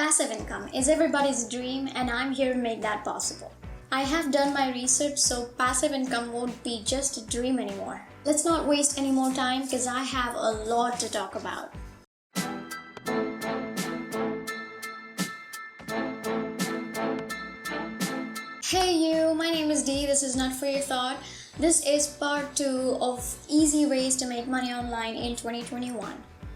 Passive income is everybody's dream, and I'm here to make that possible. I have done my research, so passive income won't be just a dream anymore. Let's not waste any more time because I have a lot to talk about. Hey you, my name is Dee. This is Not For Your Thought. This is part 2 of easy ways to make money online in 2021.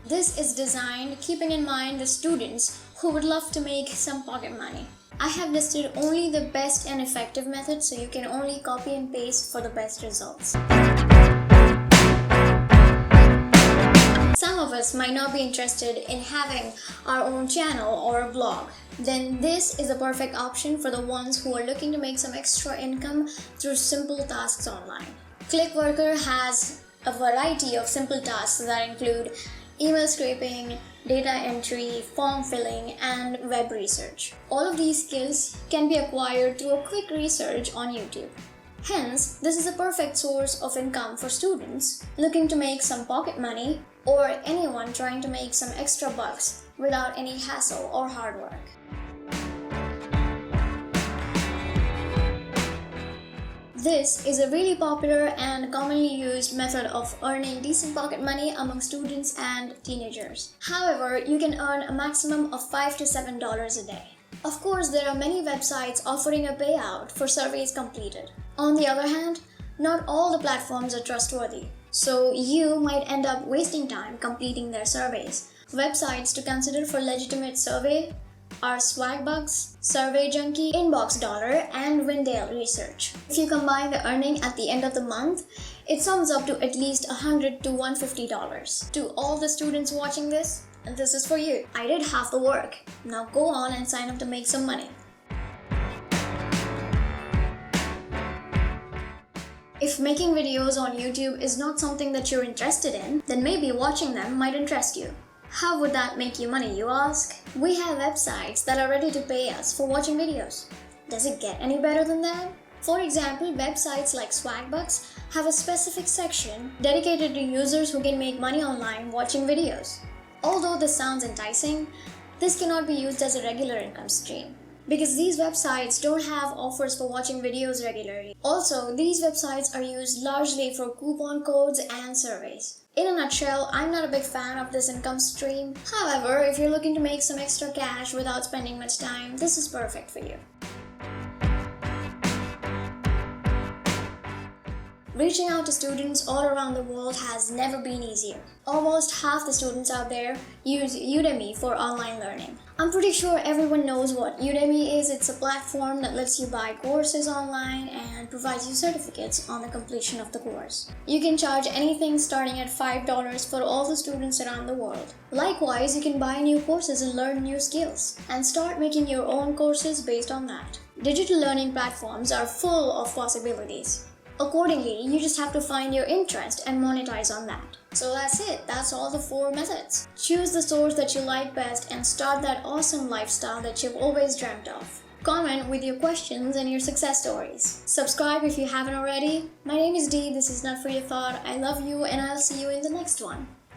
This is designed keeping in mind the students who would love to make some pocket money. I have listed only the best and effective methods, so you can only copy and paste for the best results. Some of us might not be interested in having our own channel or a blog. Then this is a perfect option for the ones who are looking to make some extra income through simple tasks online. Clickworker has a variety of simple tasks that include email scraping, data entry, form filling, and web research. All of these skills can be acquired through a quick research on YouTube. Hence, this is a perfect source of income for students looking to make some pocket money or anyone trying to make some extra bucks without any hassle or hard work. This is a really popular and commonly used method of earning decent pocket money among students and teenagers. However, you can earn a maximum of $5 to $7 a day. Of course, there are many websites offering a payout for surveys completed. On the other hand, not all the platforms are trustworthy, so you might end up wasting time completing their surveys. Websites to consider for legitimate survey are Swagbucks, Survey Junkie, Inbox Dollar, and Wendale Research. If you combine the earning at the end of the month, it sums up to at least $100 to $150. To all the students watching this is for you. I did half the work. Now go on and sign up to make some money. If making videos on YouTube is not something that you're interested in, then maybe watching them might interest you. How would that make you money, you ask? We have websites that are ready to pay us for watching videos. Does it get any better than that? For example, websites like Swagbucks have a specific section dedicated to users who can make money online watching videos. Although this sounds enticing, this cannot be used as a regular income stream, because these websites don't have offers for watching videos regularly. Also, these websites are used largely for coupon codes and surveys. In a nutshell, I'm not a big fan of this income stream. However, if you're looking to make some extra cash without spending much time, this is perfect for you. Reaching out to students all around the world has never been easier. Almost half the students out there use Udemy for online learning. I'm pretty sure everyone knows what Udemy is. It's a platform that lets you buy courses online and provides you certificates on the completion of the course. You can charge anything starting at $5 for all the students around the world. Likewise, you can buy new courses and learn new skills, and start making your own courses based on that. Digital learning platforms are full of possibilities. Accordingly, you just have to find your interest and monetize on that. So that's it. That's all the 4 methods. Choose the source that you like best and start that awesome lifestyle that you've always dreamt of. Comment with your questions and your success stories. Subscribe if you haven't already. My name is Dee. This is Not For Your Thought. I love you, and I'll see you in the next one.